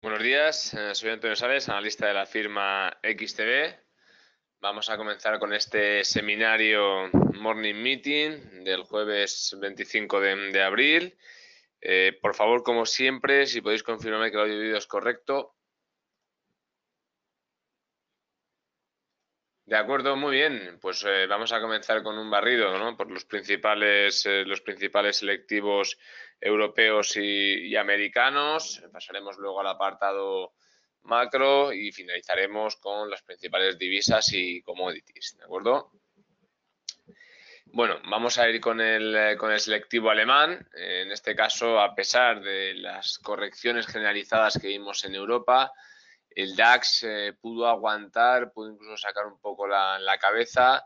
Buenos días, soy Antonio Sales, analista de la firma XTB. Vamos a comenzar con este seminario Morning Meeting del jueves 25 de abril. Por favor, como siempre, si podéis confirmarme que el audio y vídeo es correcto. De acuerdo, muy bien. Pues vamos a comenzar con un barrido, ¿no? Por los principales selectivos europeos y americanos. Pasaremos luego al apartado macro y finalizaremos con las principales divisas y commodities, ¿de acuerdo? Bueno, vamos a ir con el selectivo alemán. En este caso, a pesar de las correcciones generalizadas que vimos en Europa, el DAX pudo aguantar, pudo incluso sacar un poco la cabeza.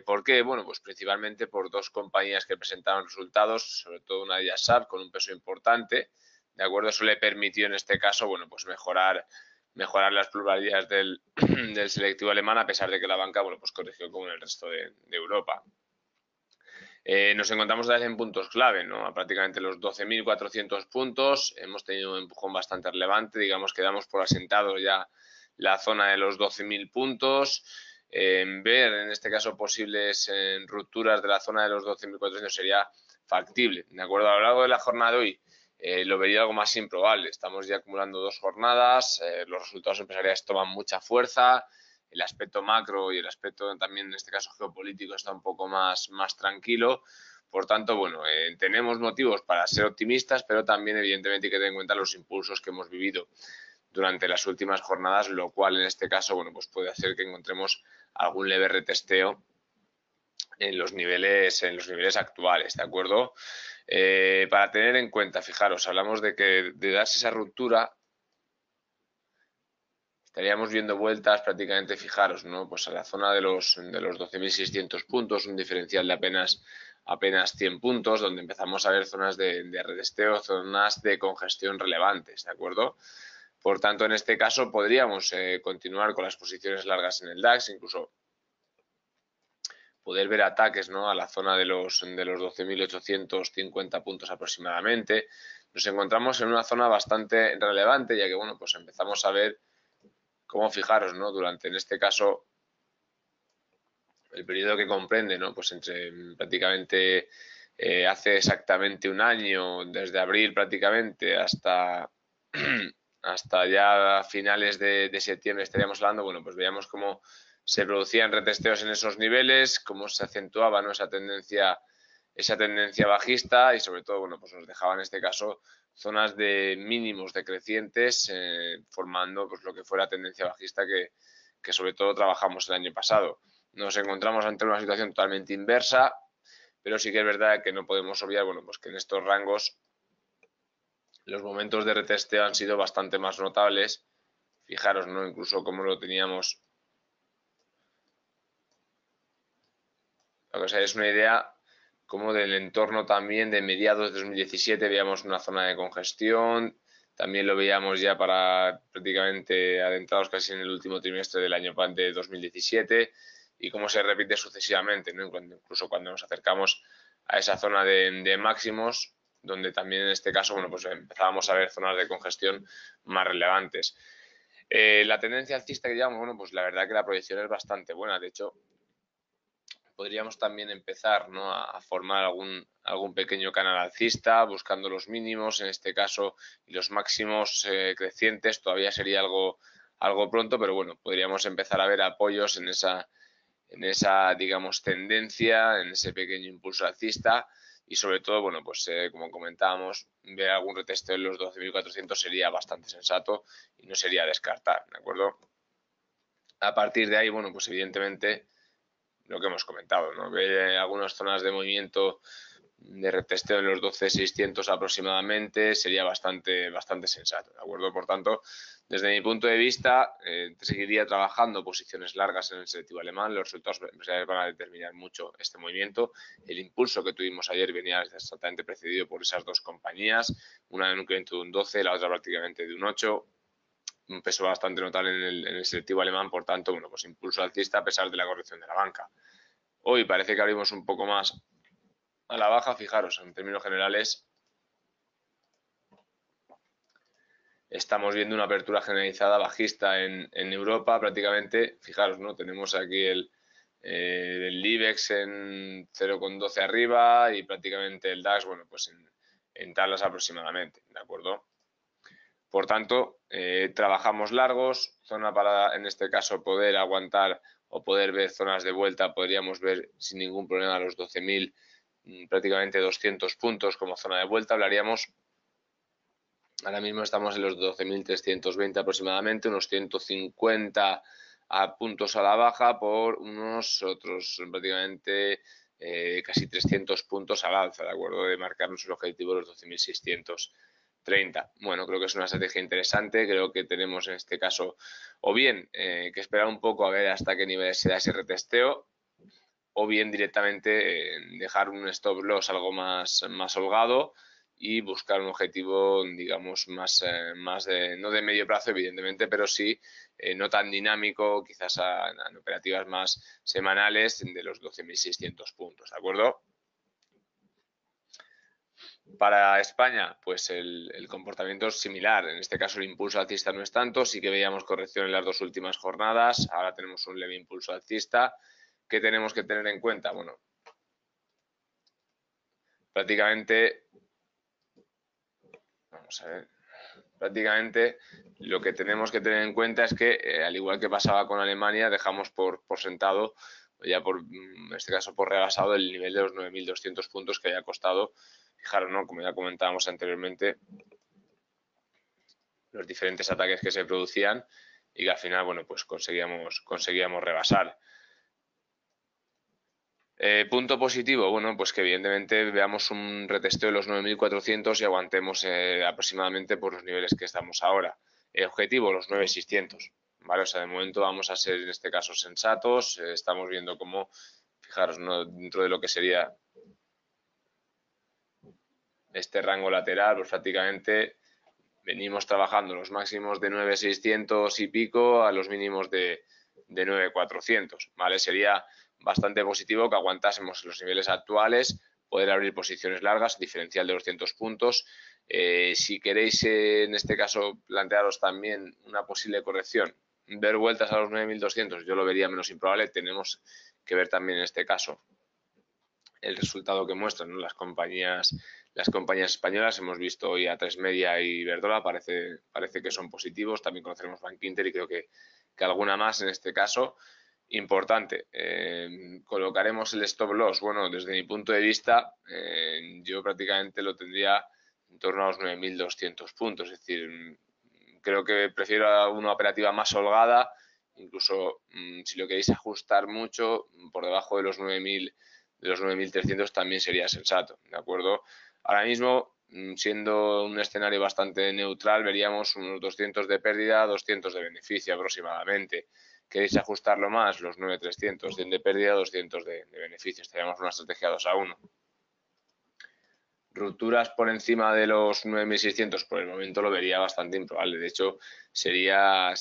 ¿Por qué? Bueno, pues principalmente por dos compañías que presentaron resultados, sobre todo una de ellas SAP con un peso importante. ¿De acuerdo? Eso le permitió en este caso, bueno, pues mejorar las pluralidades del selectivo alemán, a pesar de que la banca, bueno, pues corrigió como en el resto de Europa. Nos encontramos otra vez en puntos clave, ¿no? A prácticamente los 12.400 puntos. Hemos tenido un empujón bastante relevante. Digamos que damos por asentado ya la zona de los 12.000 puntos. Ver, en este caso, posibles rupturas de la zona de los 12.400 sería factible. De acuerdo, a lo largo de la jornada de hoy lo vería algo más improbable. Estamos ya acumulando dos jornadas. Los resultados empresariales toman mucha fuerza. El aspecto macro y el aspecto también, en este caso, geopolítico está un poco más tranquilo. Por tanto, bueno, tenemos motivos para ser optimistas, pero también, evidentemente, hay que tener en cuenta los impulsos que hemos vivido durante las últimas jornadas, lo cual, en este caso, bueno, pues puede hacer que encontremos algún leve retesteo en los niveles actuales, ¿de acuerdo? Para tener en cuenta, fijaros, hablamos de que de darse esa ruptura estaríamos viendo vueltas prácticamente, fijaros, ¿no? Pues a la zona de los 12.600 puntos, un diferencial de apenas 100 puntos, donde empezamos a ver zonas de retesteo, zonas de congestión relevantes, ¿de acuerdo? Por tanto, en este caso podríamos continuar con las posiciones largas en el DAX, incluso poder ver ataques, ¿no? A la zona de los 12.850 puntos aproximadamente. Nos encontramos en una zona bastante relevante, ya que, bueno, pues empezamos a ver cómo, fijaros, ¿no? Durante, en este caso, el periodo que comprende, ¿no? Pues entre prácticamente hace exactamente un año, desde abril prácticamente hasta, hasta ya finales de septiembre estaríamos hablando, bueno, pues veíamos cómo se producían retesteos en esos niveles, cómo se acentuaba, ¿no? esa tendencia bajista y sobre todo, bueno, pues nos dejaba en este caso zonas de mínimos decrecientes formando pues lo que fue la tendencia bajista que sobre todo trabajamos el año pasado. Nos encontramos ante una situación totalmente inversa, pero sí que es verdad que no podemos obviar, bueno, pues que en estos rangos los momentos de retesteo han sido bastante más notables. Fijaros, ¿no? Incluso como lo teníamos. Para que os hagáis una idea, como del entorno también de mediados de 2017 veíamos una zona de congestión, también lo veíamos ya para prácticamente adentrados casi en el último trimestre del año de 2017 y cómo se repite sucesivamente, ¿no? Incluso cuando nos acercamos a esa zona de máximos, donde también en este caso, bueno, pues empezábamos a ver zonas de congestión más relevantes. La tendencia alcista que llevamos, bueno, pues la verdad que la proyección es bastante buena. De hecho, podríamos también empezar, ¿no? a formar algún pequeño canal alcista, buscando los mínimos, en este caso, y los máximos crecientes. Todavía sería algo pronto, pero bueno, podríamos empezar a ver apoyos en esa, digamos, tendencia, en ese pequeño impulso alcista. Y sobre todo, bueno, pues como comentábamos, ver algún retesteo en los 12.400 sería bastante sensato y no sería descartar, ¿de acuerdo? A partir de ahí, bueno, pues evidentemente lo que hemos comentado, ¿no? Ver algunas zonas de movimiento de retesteo en los 12.600 aproximadamente sería bastante sensato, ¿de acuerdo? Por tanto, desde mi punto de vista, seguiría trabajando posiciones largas en el selectivo alemán. Los resultados empresariales van a determinar mucho este movimiento. El impulso que tuvimos ayer venía exactamente precedido por esas dos compañías, una en un incremento de un 12, la otra prácticamente de un 8, un peso bastante notable en el selectivo alemán. Por tanto, bueno, pues impulso alcista a pesar de la corrección de la banca. Hoy parece que abrimos un poco más a la baja. Fijaros, en términos generales, estamos viendo una apertura generalizada bajista en Europa prácticamente. Fijaros, ¿no? Tenemos aquí el IBEX en 0,12 arriba y prácticamente el DAX, bueno, pues en tablas aproximadamente, ¿de acuerdo? Por tanto, trabajamos largos, zona para, en este caso, poder aguantar o poder ver zonas de vuelta, podríamos ver sin ningún problema los 12.000, prácticamente 200 puntos como zona de vuelta, hablaríamos. Ahora mismo estamos en los 12.320 aproximadamente, unos 150 puntos a la baja por unos otros prácticamente casi 300 puntos al alza, ¿de acuerdo? De marcarnos el objetivo de los 12.630. Bueno, creo que es una estrategia interesante, creo que tenemos en este caso o bien que esperar un poco a ver hasta qué nivel se da ese retesteo, o bien directamente dejar un stop loss algo más holgado y buscar un objetivo, digamos, más no de medio plazo, evidentemente, pero sí no tan dinámico, quizás en operativas más semanales de los 12.600 puntos, ¿de acuerdo? Para España, pues el comportamiento es similar. En este caso el impulso alcista no es tanto, sí que veíamos corrección en las dos últimas jornadas, ahora tenemos un leve impulso alcista. ¿Qué tenemos que tener en cuenta? Bueno, prácticamente, vamos a ver, prácticamente lo que tenemos que tener en cuenta es que, al igual que pasaba con Alemania, dejamos por sentado, ya en este caso por rebasado, el nivel de los 9.200 puntos que haya costado. Fijaros, ¿no? Como ya comentábamos anteriormente, los diferentes ataques que se producían y que al final, bueno, pues conseguíamos rebasar. Punto positivo, bueno, pues que evidentemente veamos un retesteo de los 9.400 y aguantemos aproximadamente por los niveles que estamos ahora. Objetivo, los 9.600, ¿vale? O sea, de momento vamos a ser en este caso sensatos, estamos viendo cómo, fijaros, ¿no? Dentro de lo que sería este rango lateral, pues prácticamente venimos trabajando los máximos de 9.600 y pico a los mínimos de 9.400, ¿vale? Sería bastante positivo que aguantásemos los niveles actuales, poder abrir posiciones largas, diferencial de 200 puntos. Si queréis, en este caso, plantearos también una posible corrección, ver vueltas a los 9.200, yo lo vería menos improbable. Tenemos que ver también en este caso el resultado que muestran, ¿no? Las compañías españolas. Hemos visto hoy A3 Media y Iberdrola, parece que son positivos. También conoceremos Bankinter y creo que alguna más en este caso. Importante, colocaremos el stop loss. Bueno, desde mi punto de vista, yo prácticamente lo tendría en torno a los 9.200 puntos. Es decir, creo que prefiero una operativa más holgada, incluso si lo queréis ajustar mucho, por debajo de los 9.300 también sería sensato, ¿de acuerdo? Ahora mismo, siendo un escenario bastante neutral, veríamos unos 200 de pérdida, 200 de beneficio aproximadamente. ¿Queréis ajustarlo más? Los 9.300, 100 de pérdida, 200 de beneficio. Estaríamos una estrategia 2-1. Rupturas por encima de los 9.600 por el momento lo vería bastante improbable. De hecho, sería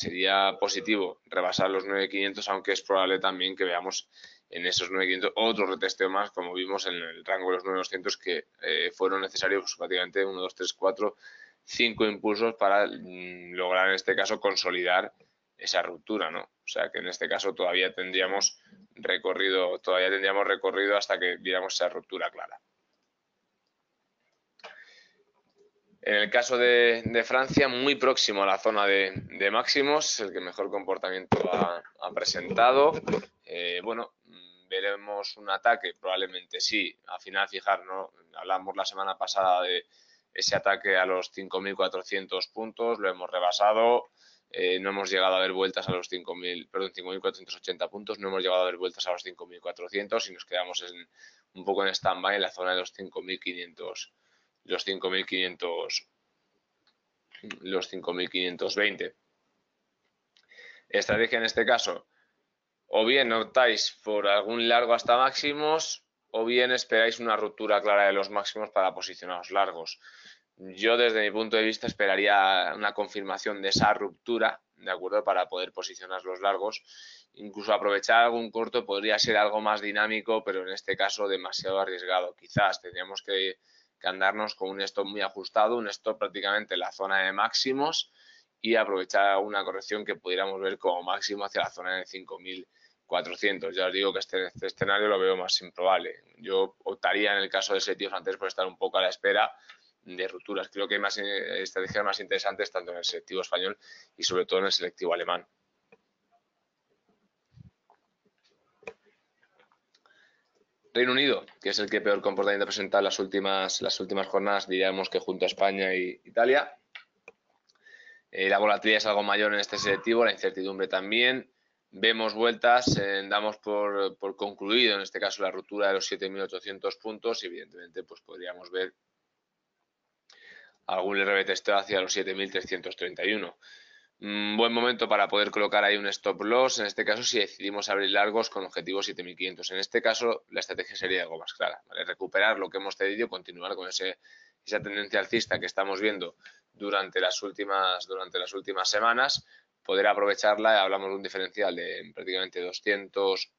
positivo rebasar los 9.500, aunque es probable también que veamos en esos 9.500 otro retesteo más, como vimos en el rango de los 9.200, que fueron necesarios pues, prácticamente 1, 2, 3, 4, 5 impulsos para lograr en este caso consolidar esa ruptura, ¿no? O sea que en este caso todavía tendríamos recorrido hasta que viéramos esa ruptura clara. En el caso de Francia, muy próximo a la zona de máximos, el que mejor comportamiento ha presentado. Bueno, veremos un ataque, probablemente sí. Al final, fijar, ¿no? Hablamos la semana pasada de ese ataque a los 5.400 puntos, lo hemos rebasado. No hemos llegado a ver vueltas a los 5.480 puntos, no hemos llegado a ver vueltas a los 5.400 y nos quedamos un poco en stand-by en la zona de los 5.500. Los 5.520. Estrategia en este caso, o bien optáis por algún largo hasta máximos, o bien esperáis una ruptura clara de los máximos para posicionaros largos. Yo desde mi punto de vista esperaría una confirmación de esa ruptura, ¿de acuerdo? Para poder posicionar los largos. Incluso aprovechar algún corto podría ser algo más dinámico, pero en este caso demasiado arriesgado. Quizás tendríamos que andarnos con un stop muy ajustado, un stop prácticamente en la zona de máximos y aprovechar una corrección que pudiéramos ver como máximo hacia la zona de 5.400. Ya os digo que este escenario lo veo más improbable. Yo optaría en el caso del selectivo francés por estar un poco a la espera de rupturas. Creo que hay más estrategias más interesantes tanto en el selectivo español y sobre todo en el selectivo alemán. Reino Unido, que es el que peor comportamiento presenta las últimas jornadas, diríamos que junto a España e Italia. La volatilidad es algo mayor en este selectivo, la incertidumbre también. Vemos vueltas, damos por concluido en este caso la ruptura de los 7.800 puntos y evidentemente pues podríamos ver algún leve testeo hacia los 7.331. Buen momento para poder colocar ahí un stop loss, en este caso si decidimos abrir largos con objetivo 7.500. En este caso la estrategia sería algo más clara, ¿vale? Recuperar lo que hemos cedido, continuar con esa tendencia alcista que estamos viendo durante las últimas semanas, poder aprovecharla. Hablamos de un diferencial de prácticamente 200,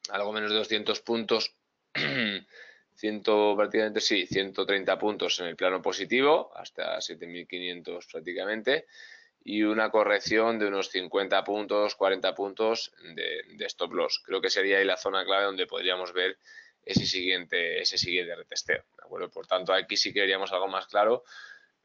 algo menos de 200 puntos, prácticamente sí, 130 puntos en el plano positivo, hasta 7.500 prácticamente, y una corrección de unos 50 puntos, 40 puntos de stop loss. Creo que sería ahí la zona clave donde podríamos ver ese siguiente retesteo, ¿de acuerdo? Por tanto, aquí sí queríamos algo más claro,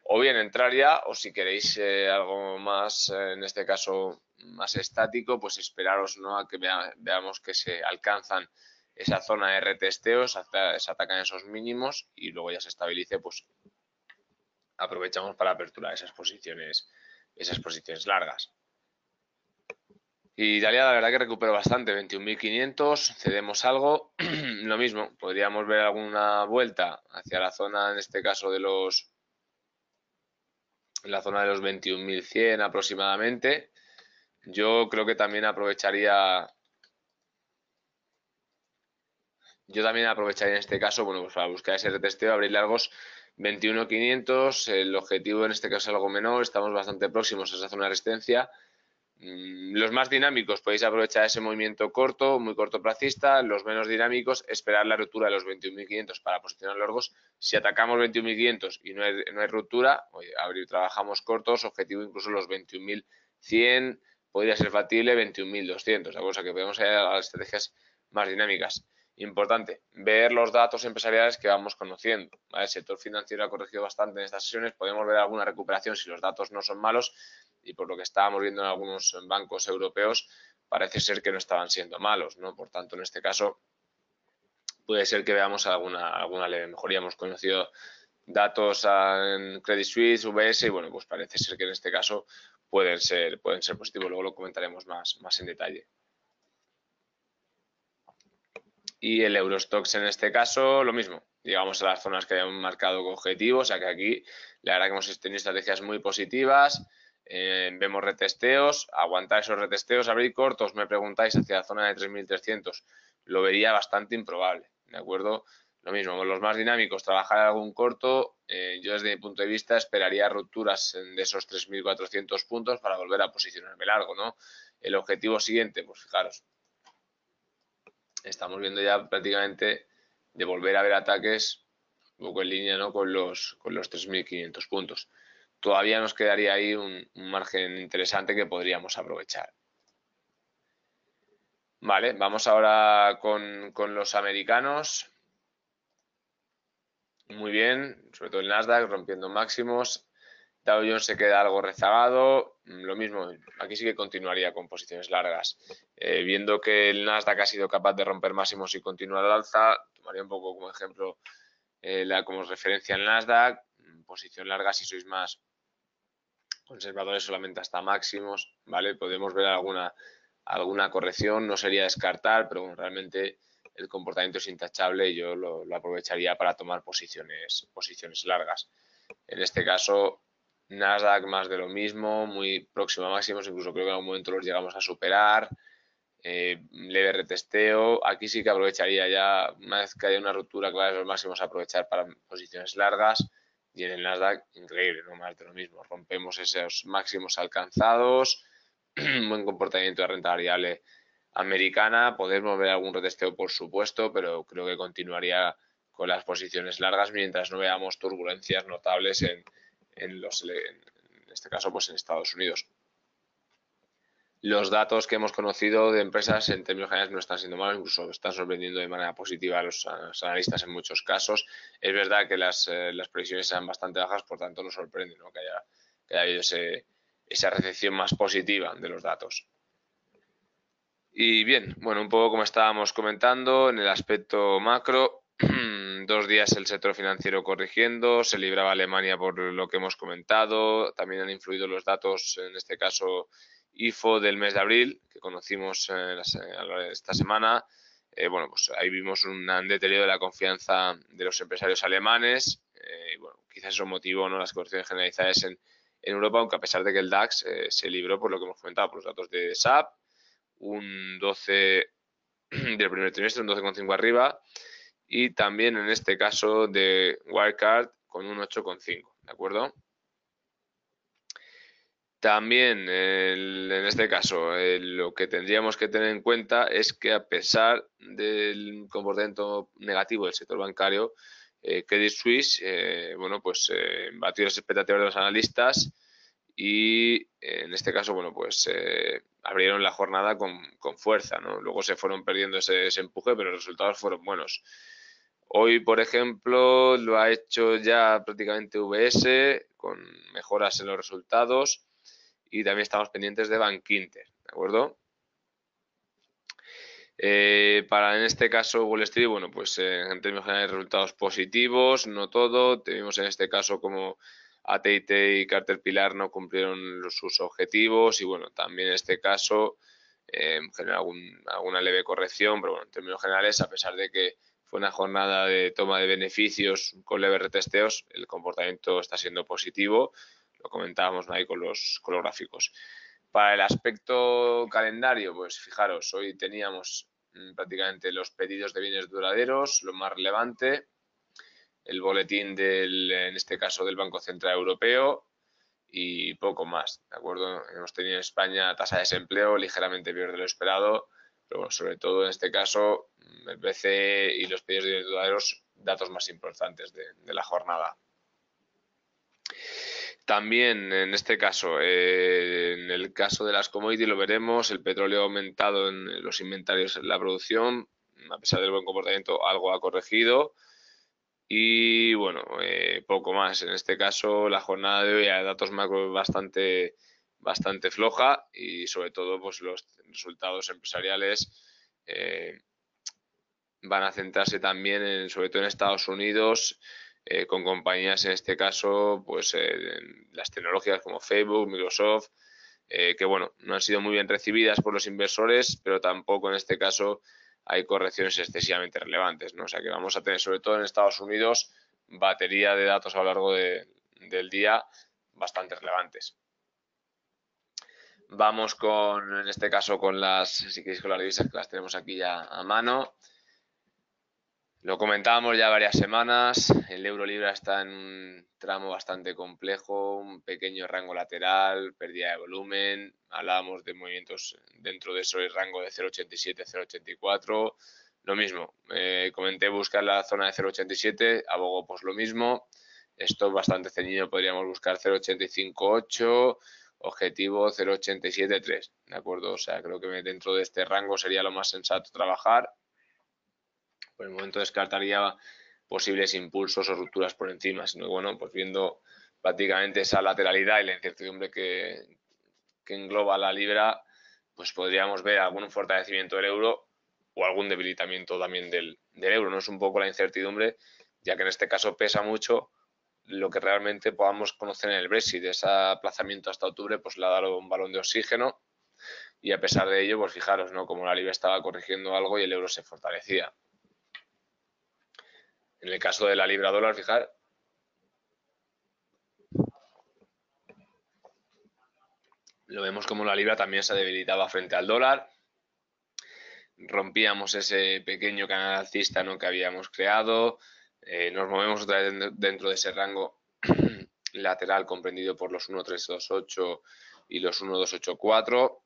o bien entrar ya, o si queréis algo más, en este caso más estático, pues esperaros, ¿no?, a que veamos que se alcanzan esa zona de retesteo, se atacan esos mínimos y luego ya se estabilice, pues aprovechamos para aperturar esas posiciones largas. Y Italia la verdad que recuperó bastante, 21.500, cedemos algo, lo mismo, podríamos ver alguna vuelta hacia la zona, en este caso de los 21.100 aproximadamente. Yo creo que también aprovecharía en este caso, bueno, pues para buscar ese retesteo, abrir largos 21.500, el objetivo en este caso es algo menor, estamos bastante próximos a esa zona de resistencia. Los más dinámicos podéis aprovechar ese movimiento corto, muy cortoplacista. Los menos dinámicos, esperar la ruptura de los 21.500 para posicionar largos. Si atacamos 21.500 y no hay ruptura, trabajamos cortos, objetivo incluso los 21.100, podría ser factible 21.200, o sea que podemos ir a las estrategias más dinámicas. Importante, ver los datos empresariales que vamos conociendo, ¿vale? El sector financiero ha corregido bastante en estas sesiones, podemos ver alguna recuperación si los datos no son malos, y por lo que estábamos viendo en algunos bancos europeos parece ser que no estaban siendo malos, ¿no? Por tanto, en este caso puede ser que veamos alguna leve mejoría. Hemos conocido datos en Credit Suisse, UBS, y bueno, pues parece ser que en este caso pueden ser positivos. Luego lo comentaremos más en detalle. Y el Eurostoxx en este caso, lo mismo. Llegamos a las zonas que habíamos marcado con objetivos, o sea que aquí la verdad que hemos tenido estrategias muy positivas. Vemos retesteos, aguantar esos retesteos, abrir cortos, me preguntáis, hacia la zona de 3.300, lo vería bastante improbable, ¿de acuerdo? Lo mismo, con los más dinámicos, trabajar algún corto, yo desde mi punto de vista esperaría rupturas de esos 3.400 puntos para volver a posicionarme largo, ¿no? El objetivo siguiente, pues fijaros, estamos viendo ya prácticamente de volver a ver ataques un poco en línea, ¿no?, con los 3.500 puntos. Todavía nos quedaría ahí un margen interesante que podríamos aprovechar. Vale, vamos ahora con los americanos. Muy bien, sobre todo el Nasdaq rompiendo máximos. Dow Jones se queda algo rezagado. Lo mismo, aquí sí que continuaría con posiciones largas. Viendo que el Nasdaq ha sido capaz de romper máximos y continuar al alza, tomaría un poco como ejemplo como referencia el Nasdaq. Posición larga si sois más conservadores, solamente hasta máximos, ¿vale? Podemos ver alguna corrección, no sería descartar, pero bueno, realmente el comportamiento es intachable y yo lo aprovecharía para tomar posiciones largas. En este caso, Nasdaq más de lo mismo, muy próximo a máximos, incluso creo que en algún momento los llegamos a superar. Leve retesteo, aquí sí que aprovecharía ya, una vez que haya una ruptura clara de los máximos, aprovechar para posiciones largas. Y en el Nasdaq, increíble, no más de lo mismo, rompemos esos máximos alcanzados, buen comportamiento de renta variable americana, podemos ver algún retesteo por supuesto, pero creo que continuaría con las posiciones largas mientras no veamos turbulencias notables en este caso pues en Estados Unidos. Los datos que hemos conocido de empresas en términos generales no están siendo malos, incluso están sorprendiendo de manera positiva a los analistas en muchos casos. Es verdad que las previsiones eran bastante bajas, por tanto nos sorprende, ¿no?, que haya habido esa recepción más positiva de los datos. Y bien, bueno, un poco como estábamos comentando, en el aspecto macro, 2 días el sector financiero corrigiendo, se libraba Alemania por lo que hemos comentado, también han influido los datos, en este caso IFO del mes de abril, que conocimos esta semana. Bueno, pues ahí vimos un deterioro de la confianza de los empresarios alemanes, y bueno, quizás eso motivó, ¿no?, las correcciones generalizadas en Europa, aunque a pesar de que el DAX se libró por lo que hemos comentado, por los datos de SAP, un 12 del primer trimestre, un 12,5 arriba, y también en este caso de Wirecard con un 8,5, ¿de acuerdo? También en este caso lo que tendríamos que tener en cuenta es que a pesar del comportamiento negativo del sector bancario, Credit Suisse bueno, pues batió las expectativas de los analistas y en este caso, bueno, pues abrieron la jornada con fuerza, ¿no? Luego se fueron perdiendo ese empuje, pero los resultados fueron buenos. Hoy, por ejemplo, lo ha hecho ya prácticamente VS con mejoras en los resultados y también estamos pendientes de Bankinter, ¿de acuerdo? En este caso Wall Street, bueno, pues en términos generales resultados positivos, no todo. Tenemos en este caso como AT&T y Caterpillar no cumplieron sus objetivos y bueno, también en este caso genera alguna leve corrección, pero bueno, en términos generales, a pesar de que fue una jornada de toma de beneficios con leves retesteos, el comportamiento está siendo positivo, lo comentábamos ahí con los gráficos. Para el aspecto calendario, pues fijaros, hoy teníamos prácticamente los pedidos de bienes duraderos, lo más relevante, el boletín en este caso del Banco Central Europeo y poco más, ¿de acuerdo? Hemos tenido en España tasa de desempleo ligeramente peor de lo esperado, pero bueno, sobre todo en este caso el BCE y los pedidos de bienes duraderos, datos más importantes de la jornada. También en este caso, en el caso de las commodities lo veremos, el petróleo ha aumentado en los inventarios en la producción, a pesar del buen comportamiento algo ha corregido y bueno, poco más. En este caso la jornada de hoy hay datos macro bastante floja y sobre todo pues los resultados empresariales van a centrarse también sobre todo en Estados Unidos, con compañías en este caso, pues las tecnológicas como Facebook, Microsoft, que bueno, no han sido muy bien recibidas por los inversores, pero tampoco en este caso hay correcciones excesivamente relevantes, ¿no? O sea que vamos a tener sobre todo en Estados Unidos batería de datos a lo largo del día bastante relevantes. Vamos en este caso con si queréis, con las divisas que las tenemos aquí ya a mano. Lo comentábamos ya varias semanas, el euro-libra está en un tramo bastante complejo, un pequeño rango lateral, pérdida de volumen, hablábamos de movimientos dentro de eso, el rango de 0,87, 0,84, lo mismo, comenté buscar la zona de 0,87, abogo pues lo mismo, esto bastante ceñido, podríamos buscar 0,858, objetivo 0,873, ¿de acuerdo? O sea, creo que dentro de este rango sería lo más sensato trabajar. Por el momento descartaría posibles impulsos o rupturas por encima, sino bueno, pues viendo prácticamente esa lateralidad y la incertidumbre que engloba la libra, pues podríamos ver algún fortalecimiento del euro o algún debilitamiento también del euro. No es un poco la incertidumbre, ya que en este caso pesa mucho lo que realmente podamos conocer en el Brexit. Ese aplazamiento hasta octubre pues le ha dado un balón de oxígeno y a pesar de ello, pues fijaros, ¿no?, como la libra estaba corrigiendo algo y el euro se fortalecía. En el caso de la libra dólar, fijar, lo vemos como la libra también se debilitaba frente al dólar. Rompíamos ese pequeño canal alcista, ¿no?, que habíamos creado. Nos movemos otra vez dentro de ese rango lateral comprendido por los 1,328 y los 1,284.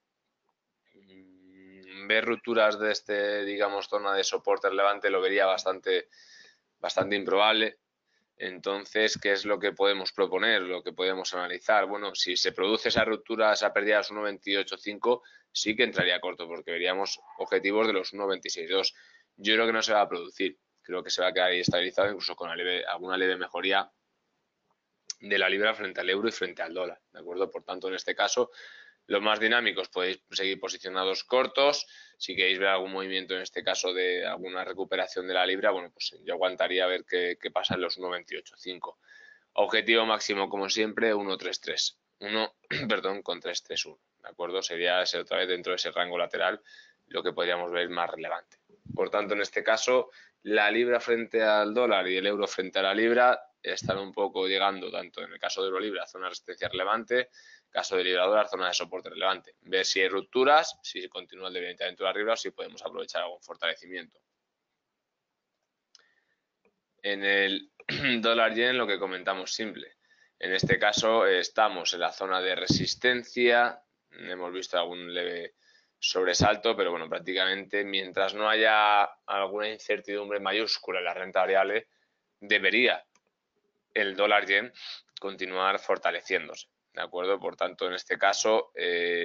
Ver rupturas de digamos, zona de soporte relevante lo vería bastante improbable. Entonces, ¿qué es lo que podemos proponer, lo que podemos analizar? Bueno, si se produce esa ruptura, esa pérdida de los 1,28,5, sí que entraría corto, porque veríamos objetivos de los 1,26,2. Yo creo que no se va a producir, creo que se va a quedar ahí estabilizado, incluso con alguna leve mejoría de la libra frente al euro y frente al dólar, ¿de acuerdo? Por tanto, en este caso, los más dinámicos podéis seguir posicionados cortos. Si queréis ver algún movimiento, en este caso de alguna recuperación de la libra, bueno, pues yo aguantaría a ver qué pasa en los 1,28,5. Objetivo máximo, como siempre, 1,33. Perdón, con 3,31. ¿De acuerdo? Sería ese otra vez dentro de ese rango lateral lo que podríamos ver más relevante. Por tanto, en este caso, la libra frente al dólar y el euro frente a la libra están un poco llegando, tanto en el caso de euro libra, a zona de resistencia relevante, caso de libra dólar, zona de soporte relevante. Ver si hay rupturas, si continúa el debilitamiento de la libra o si podemos aprovechar algún fortalecimiento. En el dólar yen lo que comentamos simple. En este caso estamos en la zona de resistencia, hemos visto algún leve sobresalto, pero bueno, prácticamente mientras no haya alguna incertidumbre mayúscula en la renta variable, debería el dólar yen continuar fortaleciéndose. ¿De acuerdo? Por tanto, en este caso,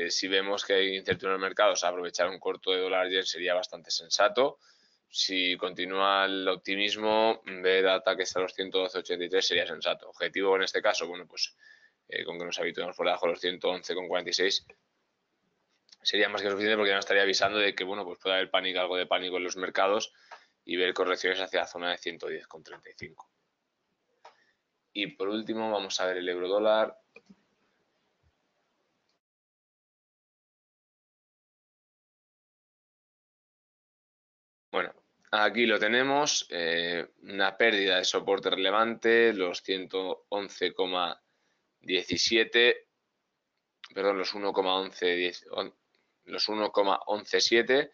si vemos que hay incertidumbre en el mercado, aprovechar un corto de dólar yen sería bastante sensato. Si continúa el optimismo, ver ataques a los 112.83 sería sensato. Objetivo en este caso, bueno, pues con que nos habituemos por debajo de los 111,46 sería más que suficiente, porque ya nos estaría avisando de que, bueno, pues puede haber pánico, algo de pánico en los mercados y ver correcciones hacia la zona de 110,35. Y por último vamos a ver el euro dólar. Bueno, aquí lo tenemos, una pérdida de soporte relevante, los 111,17, perdón, los 1,117.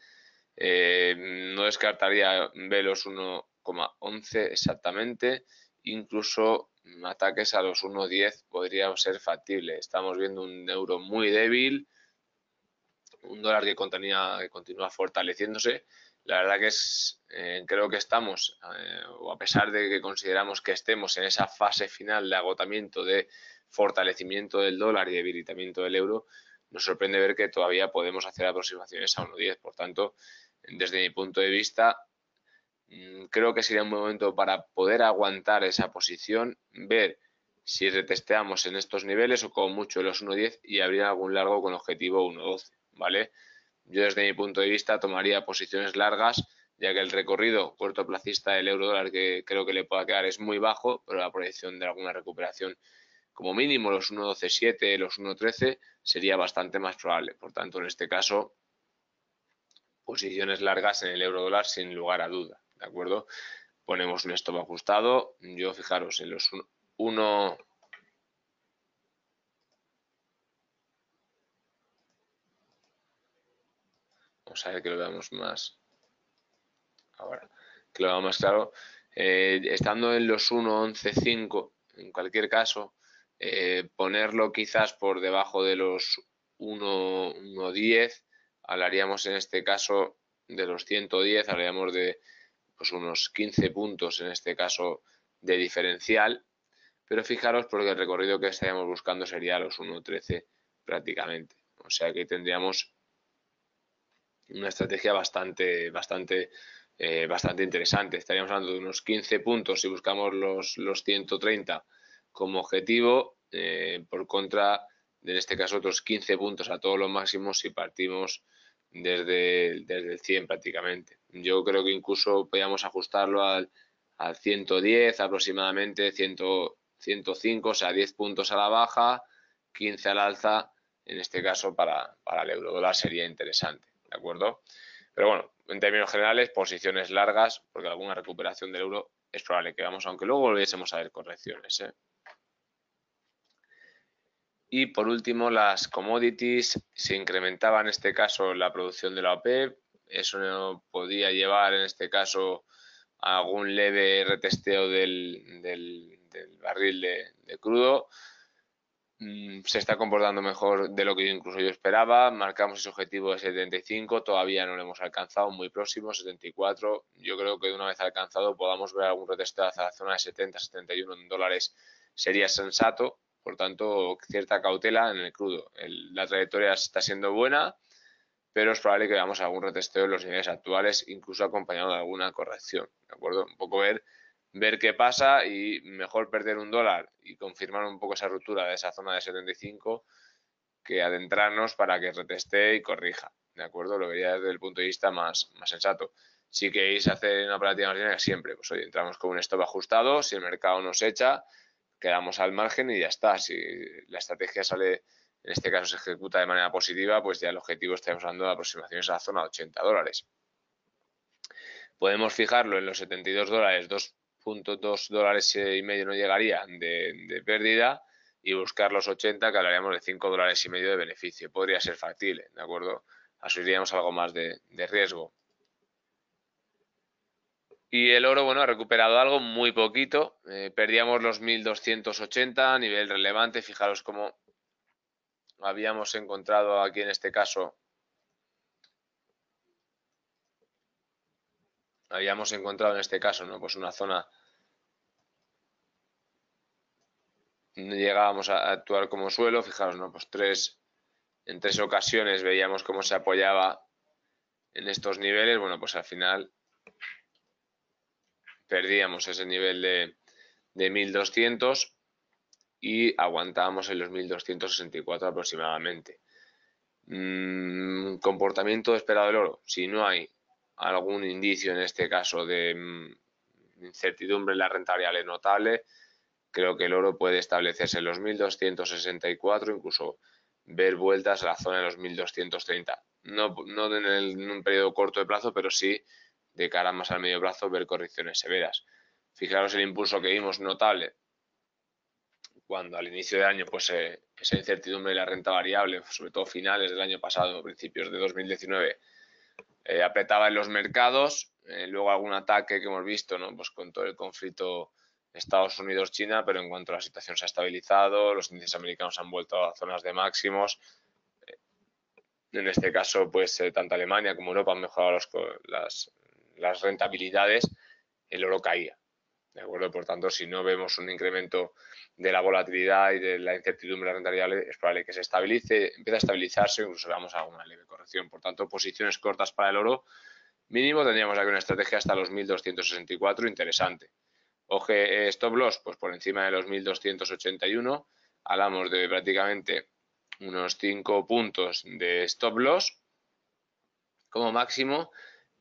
No descartaría ver los 1,11 exactamente, incluso ataques a los 1,10 podría ser factible. Estamos viendo un euro muy débil, un dólar que continúa fortaleciéndose. La verdad que creo que estamos, o a pesar de que consideramos que estemos en esa fase final de agotamiento, de fortalecimiento del dólar y debilitamiento del euro, nos sorprende ver que todavía podemos hacer aproximaciones a 1,10. Por tanto, desde mi punto de vista, creo que sería un buen momento para poder aguantar esa posición, ver si retesteamos en estos niveles o como mucho en los 1,10 y abrir algún largo con objetivo 1,12, ¿vale? Yo desde mi punto de vista tomaría posiciones largas, ya que el recorrido cortoplacista del euro dólar que creo que le pueda quedar es muy bajo, pero la proyección de alguna recuperación, como mínimo los 1,12,7, los 1,13, sería bastante más probable. Por tanto, en este caso, posiciones largas en el euro dólar sin lugar a duda, ¿de acuerdo? Ponemos un stop ajustado. Yo, fijaros, en los 1. Vamos a ver que lo veamos más. Ahora, que lo veamos más claro. Estando en los 1,11,5, en cualquier caso, ponerlo quizás por debajo de los 1,10, hablaríamos en este caso de los 110, hablaríamos de pues unos 15 puntos en este caso de diferencial, pero fijaros porque el recorrido que estaríamos buscando sería los 1,13 prácticamente. O sea que tendríamos una estrategia bastante interesante. Estaríamos hablando de unos 15 puntos si buscamos los 130 como objetivo, por contra de, en este caso, otros 15 puntos a todos los máximos si partimos desde el 100 prácticamente. Yo creo que incluso podríamos ajustarlo al 110 aproximadamente, 105, o sea, 10 puntos a la baja, 15 al alza. En este caso, para el euro dólar sería interesante, ¿de acuerdo? Pero bueno, en términos generales, posiciones largas, porque alguna recuperación del euro es probable que vamos, aunque luego volviésemos a ver correcciones, ¿eh? Y por último, las commodities. Se incrementaba en este caso la producción de la OPEP. Eso podía llevar en este caso a algún leve retesteo del barril de crudo. se está comportando mejor de lo que incluso yo esperaba. Marcamos ese objetivo de 75, todavía no lo hemos alcanzado, muy próximo, 74. Yo creo que una vez alcanzado podamos ver algún retesteo hacia la zona de 70, 71 dólares sería sensato. Por tanto, cierta cautela en el crudo. La trayectoria está siendo buena, pero es probable que veamos algún retesteo en los niveles actuales, incluso acompañado de alguna corrección, ¿de acuerdo? Un poco ver qué pasa y mejor perder $1 y confirmar un poco esa ruptura de esa zona de 75 que adentrarnos para que reteste y corrija, ¿de acuerdo? Lo vería desde el punto de vista más sensato. Si queréis hacer una operativa más dinámica, siempre, pues hoy entramos con un stop ajustado, si el mercado nos echa, quedamos al margen y ya está. Si la estrategia sale, en este caso se ejecuta de manera positiva, pues ya el objetivo estamos hablando de aproximaciones a la zona de 80 dólares. Podemos fijarlo en los 72 dólares, 2.2 dólares y medio no llegaría de pérdida y buscar los 80, que hablaríamos de 5 dólares y medio de beneficio. Podría ser factible, ¿de acuerdo? Asumiríamos algo más de riesgo. Y el oro, bueno, ha recuperado algo, muy poquito. Perdíamos los 1280, nivel relevante. Fijaros cómo habíamos encontrado aquí en este caso. ¿No? Pues una zona. Llegábamos a actuar como suelo. Fijaros, ¿no? Pues en tres ocasiones veíamos cómo se apoyaba en estos niveles. Bueno, pues al final perdíamos ese nivel de 1200 y aguantábamos en los 1264 aproximadamente. Comportamiento esperado del oro. Si no hay algún indicio en este caso de incertidumbre en la renta variable notable, creo que el oro puede establecerse en los 1264, incluso ver vueltas a la zona de los 1230. No en un periodo corto de plazo, pero sí de cara más al medio plazo ver correcciones severas. Fijaros el impulso que vimos notable cuando al inicio de año pues esa incertidumbre de la renta variable, sobre todo finales del año pasado, principios de 2019, apretaba en los mercados, luego algún ataque que hemos visto, ¿no? Pues con todo el conflicto Estados Unidos-China, pero en cuanto a la situación se ha estabilizado, los índices americanos han vuelto a zonas de máximos. En este caso, pues tanto Alemania como Europa han mejorado las rentabilidades, el oro caía. ¿De acuerdo? Por tanto, si no vemos un incremento de la volatilidad y de la incertidumbre de la renta variable, es probable que se estabilice, empiece a estabilizarse o incluso veamos alguna leve corrección. Por tanto, posiciones cortas para el oro, mínimo tendríamos aquí una estrategia hasta los 1264, interesante. Stop loss, pues por encima de los 1281, hablamos de prácticamente unos 5 puntos de stop loss como máximo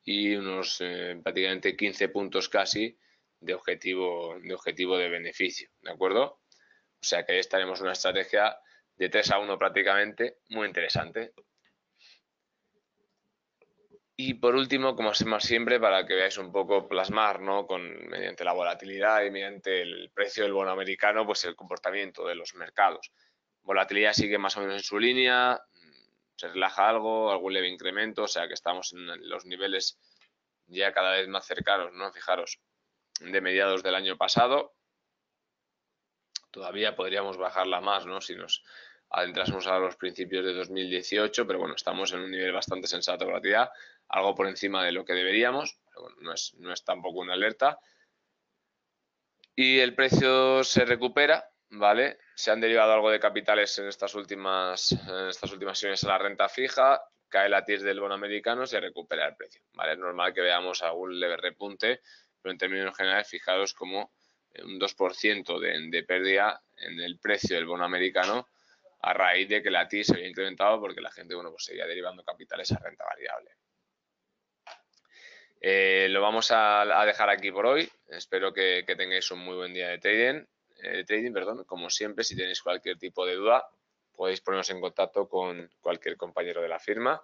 y unos prácticamente 15 puntos casi de objetivo de beneficio, ¿de acuerdo? O sea que ahí estaremos en una estrategia de 3-1 prácticamente, muy interesante. Y por último, como hacemos siempre, para que veáis un poco plasmar, ¿no? Mediante la volatilidad y mediante el precio del bono americano, pues el comportamiento de los mercados. Volatilidad sigue más o menos en su línea, se relaja algo, algún leve incremento, o sea que estamos en los niveles ya cada vez más cercanos, ¿no? Fijaros, de mediados del año pasado. Todavía podríamos bajarla más, ¿no? Si nos adentrásemos a los principios de 2018, pero bueno, estamos en un nivel bastante sensato de volatilidad, algo por encima de lo que deberíamos, pero bueno, no es tampoco una alerta. Y el precio se recupera, ¿vale? Se han derivado algo de capitales en estas últimas sesiones a la renta fija, cae la TIR del bono americano, se recupera el precio, ¿vale? Es normal que veamos algún leve repunte, pero en términos generales, fijaros como un 2% de pérdida en el precio del bono americano a raíz de que la TIR se había incrementado porque la gente, bueno, pues seguía derivando capitales a renta variable. Lo vamos a dejar aquí por hoy. Espero que tengáis un muy buen día de trading, Como siempre, si tenéis cualquier tipo de duda, podéis poneros en contacto con cualquier compañero de la firma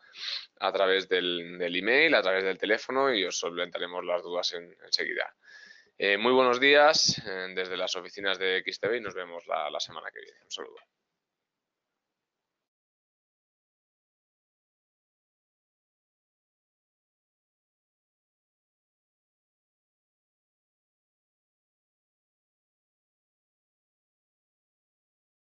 a través del email, a través del teléfono y os solventaremos las dudas enseguida. Muy buenos días desde las oficinas de XTB y nos vemos la semana que viene. Un saludo.